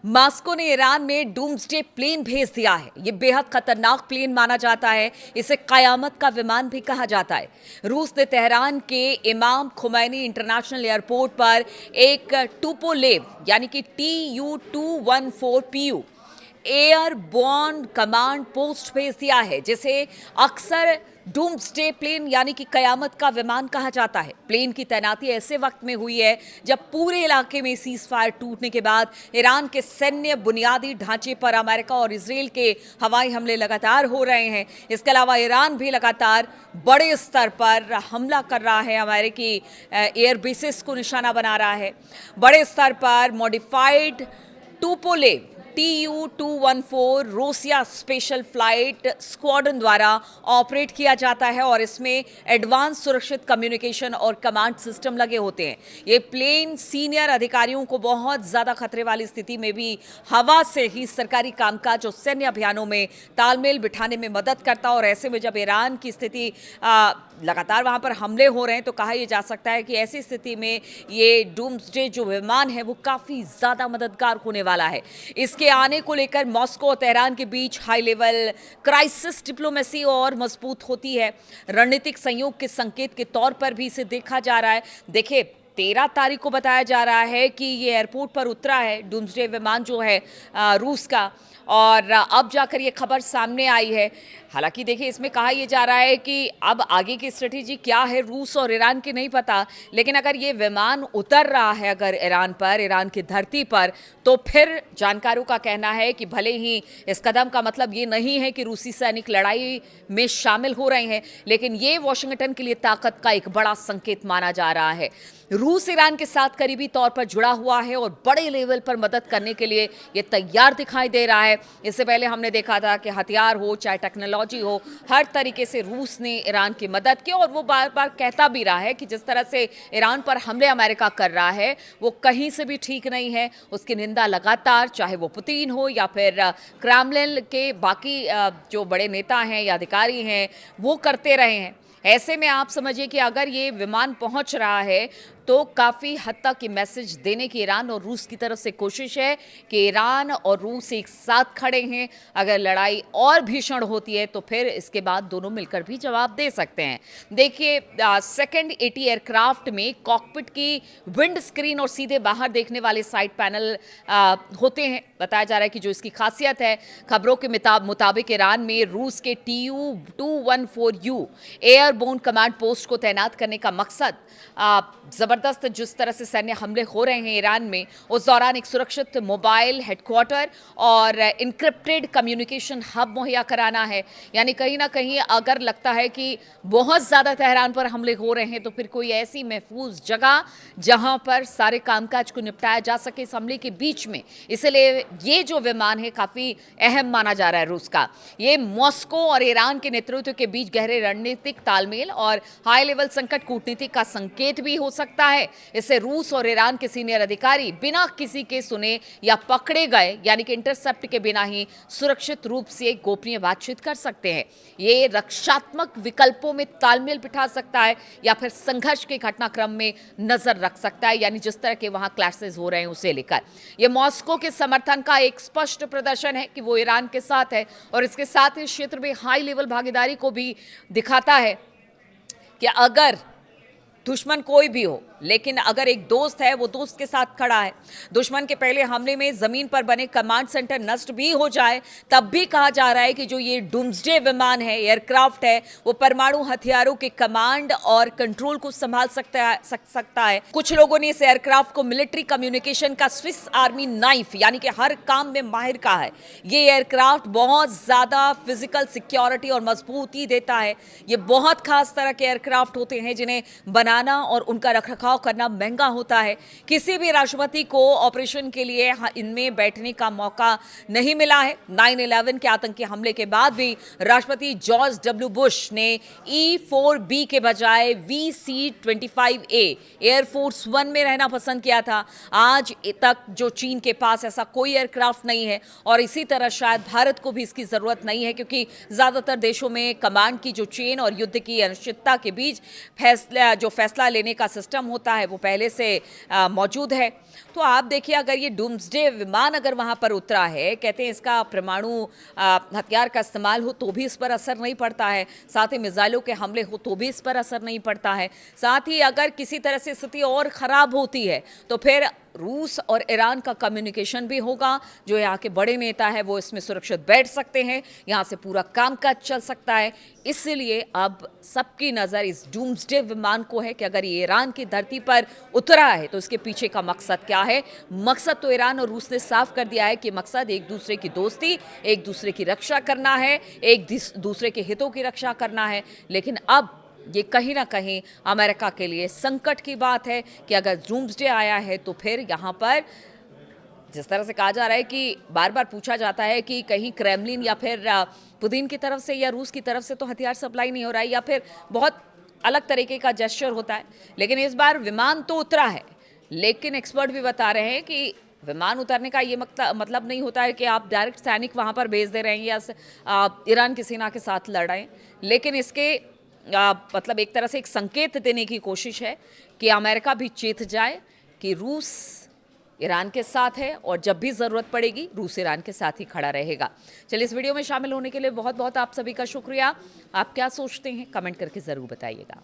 Moscow ने Iran में doomsday plane भेज दिया है। यह बेहद खतरनाक प्लेन माना जाता है। इसे कयामत का विमान भी कहा जाता है। रूस ने तेहरान के इमाम खुमैनी इंटरनेशनल एयरपोर्ट पर एक टुपोलेव यानी कि TU-214PU एयरबोर्न कमांड पोस्ट भेज दिया है, जिसे अक्सर डूम्सडे प्लेन यानी कि कयामत का विमान कहा जाता है। प्लेन की तैनाती ऐसे वक्त में हुई है जब पूरे इलाके में सीज फायर टूटने के बाद ईरान के सैन्य बुनियादी ढांचे पर अमेरिका और इजराइल के हवाई हमले लगातार हो रहे हैं। इसके अलावा ईरान भी लगातार बड़े स्तर पर हमला कर रहा है, अमेरिकी एयर बेसिस को निशाना बना रहा है। बड़े स्तर पर modified Tupolev TU-214 Russia special flight squadron द्वारा ऑपरेट किया जाता है और इसमें एडवांस सुरक्षित कम्युनिकेशन और कमांड सिस्टम लगे होते हैं। ये प्लेन सीनियर अधिकारियों को बहुत ज्यादा खतरे वाली स्थिति में भी हवा से ही सरकारी कामकाज और सैन्य अभियानों में तालमेल बिठाने में मदद करता है। और ऐसे में जब ईरान की स्थिति लगातार वहां पर हमले हो रहे हैं तो कहा यह जा सकता है कि ऐसी स्थिति में ये डूम्सडे जो विमान है वो काफी ज्यादा मददगार होने वाला है। इसके आने को लेकर मॉस्को और तेहरान के बीच हाई लेवल क्राइसिस डिप्लोमेसी और मजबूत होती है। रणनीतिक सहयोग के संकेत के तौर पर भी इसे देखा जा रहा है। देखिए, 13 तारीख को बताया जा रहा है कि ये एयरपोर्ट पर उतरा है डूम्सडे विमान जो है रूस का, और अब जाकर ये खबर सामने आई है। हालांकि देखिए, इसमें कहा यह जा रहा है कि अब आगे की स्ट्रेटेजी क्या है रूस और ईरान की नहीं पता, लेकिन अगर ये विमान उतर रहा है अगर ईरान पर, ईरान की धरती पर, तो फिर जानकारों का कहना है कि भले ही इस कदम का मतलब ये नहीं है कि रूसी सैनिक लड़ाई में शामिल हो रहे हैं, लेकिन ये वॉशिंगटन के लिए ताकत का एक बड़ा संकेत माना जा रहा है। रूस ईरान के साथ करीबी तौर पर जुड़ा हुआ है और बड़े लेवल पर मदद करने के लिए ये तैयार दिखाई दे रहा है। इससे पहले हमने देखा था कि हथियार हो चाहे टेक्नोलॉजी हो, हर तरीके से रूस ने ईरान की मदद की, और वो बार बार कहता भी रहा है कि जिस तरह से ईरान पर हमले अमेरिका कर रहा है वो कहीं से भी ठीक नहीं है। उसकी निंदा लगातार, चाहे वो पुतिन हो या फिर क्रेमलिन के बाकी जो बड़े नेता हैं या अधिकारी हैं, वो करते रहे हैं। ऐसे में आप समझिए कि अगर ये विमान पहुंच रहा है तो काफ़ी हद तक ये मैसेज देने की ईरान और रूस की तरफ से कोशिश है कि ईरान और रूस एक साथ खड़े हैं। अगर लड़ाई और भीषण होती है तो फिर इसके बाद दोनों मिलकर भी जवाब दे सकते हैं। देखिए, सेकंड 80 एयरक्राफ्ट में कॉकपिट की विंड स्क्रीन और सीधे बाहर देखने वाले साइड पैनल होते हैं। बताया जा रहा है कि जो इसकी खासियत है, खबरों के मुताबिक ईरान में रूस के TU-214U एयरबोर्न कमांड पोस्ट को तैनात करने का मकसद जबरदस्त जिस तरह से सैन्य हमले हो रहे हैं ईरान में, उस दौरान एक सुरक्षित मोबाइल हेडक्वार्टर और इंक्रिप्टेड कम्युनिकेशन हब मुहैया कराना है। यानी कहीं ना कहीं अगर लगता है कि बहुत ज़्यादा तेहरान पर हमले हो रहे हैं तो फिर कोई ऐसी महफूज जगह जहां पर सारे कामकाज को निपटाया जा सके इस हमले के बीच में। इसलिए ये जो विमान है काफ़ी अहम माना जा रहा है रूस का। ये मॉस्को और ईरान के नेतृत्व के बीच गहरे रणनीतिक तालमेल और हाई लेवल संकट कूटनीति का संकेत भी हो सकता है। इससे रूस और ईरान के सीनियर अधिकारी बिना किसी के सुने या पकड़े गए, यानी कि इंटरसेप्ट के बिना ही सुरक्षित रूप से गोपनीय बातचीत कर सकते हैं। ये रक्षात्मक विकल्पों में तालमेल बिठा सकता है या फिर संघर्ष के घटनाक्रम में नजर रख सकता है, यानी जिस तरह के वहां क्लैशेस हो रहे हैं उसे लेकर। यह मॉस्को के समर्थन का एक स्पष्ट प्रदर्शन है कि वो ईरान के साथ है, और इसके साथ ही क्षेत्र में हाई लेवल भागीदारी को भी दिखाता है कि अगर दुश्मन कोई भी हो, लेकिन अगर एक दोस्त है वो दोस्त के साथ खड़ा है। दुश्मन के पहले हमले में जमीन पर बने कमांड सेंटर नष्ट भी हो जाए तब भी कहा जा रहा है कि जो ये डूम्सडे विमान है, एयरक्राफ्ट है, वो परमाणु हथियारों के कमांड और कंट्रोल को संभाल सकता है। कुछ लोगों ने इस एयरक्राफ्ट को मिलिट्री कम्युनिकेशन का स्विस आर्मी नाइफ यानी कि हर काम में माहिर कहा है। ये एयरक्राफ्ट बहुत ज्यादा फिजिकल सिक्योरिटी और मजबूती देता है। ये बहुत खास तरह के एयरक्राफ्ट होते हैं जिन्हें बनाना और उनका रखरखाव करना महंगा होता है। किसी भी राष्ट्रपति को ऑपरेशन के लिए इनमें बैठने का मौका नहीं मिला है। 9/11 के आतंकी हमले के बाद भी राष्ट्रपति जॉर्ज डब्ल्यू बुश ने E-4B के बजाय VC-25A एयरफोर्स 1 में रहना पसंद किया था। आज तक जो चीन के पास ऐसा कोई एयरक्राफ्ट नहीं है, और इसी तरह शायद भारत को भी इसकी जरूरत नहीं है, क्योंकि ज्यादातर देशों में कमांड की जो चेन और युद्ध की अनिश्चितता के बीच फैसला लेने का सिस्टम होता है वो पहले से मौजूद है। तो आप देखिए, अगर ये डूम्सडे विमान अगर वहाँ पर उतरा है, कहते हैं इसका परमाणु हथियार का इस्तेमाल हो तो भी इस पर असर नहीं पड़ता है, साथ ही मिसाइलों के हमले हो तो भी इस पर असर नहीं पड़ता है, साथ ही अगर किसी तरह से स्थिति और ख़राब होती है तो फिर रूस और ईरान का कम्युनिकेशन भी होगा। जो यहाँ के बड़े नेता है वो इसमें सुरक्षित बैठ सकते हैं, यहाँ से पूरा कामकाज चल सकता है। इसलिए अब सबकी नज़र इस डूम्सडे विमान को है कि अगर ये ईरान की धरती पर उतरा है तो इसके पीछे का मकसद क्या है। मकसद तो ईरान और रूस ने साफ कर दिया है कि मकसद एक दूसरे की दोस्ती, एक दूसरे की रक्षा करना है, एक दूसरे के हितों की रक्षा करना है। लेकिन अब ये कहीं ना कहीं अमेरिका के लिए संकट की बात है कि अगर डूम्सडे आया है तो फिर यहाँ पर जिस तरह से कहा जा रहा है कि बार बार पूछा जाता है कि कहीं क्रेमलिन या फिर पुतिन की तरफ से या रूस की तरफ से तो हथियार सप्लाई नहीं हो रहा है या फिर बहुत अलग तरीके का जेस्चर होता है। लेकिन इस बार विमान तो उतरा है, लेकिन एक्सपर्ट भी बता रहे हैं कि विमान उतरने का ये मतलब नहीं होता है कि आप डायरेक्ट सैनिक वहाँ पर भेज दे रहे हैं या ईरान की सेना के साथ लड़ रहे हैं। लेकिन इसके मतलब एक तरह से एक संकेत देने की कोशिश है कि अमेरिका भी चेत जाए कि रूस ईरान के साथ है और जब भी ज़रूरत पड़ेगी रूस ईरान के साथ ही खड़ा रहेगा। चलिए, इस वीडियो में शामिल होने के लिए बहुत बहुत आप सभी का शुक्रिया। आप क्या सोचते हैं कमेंट करके ज़रूर बताइएगा।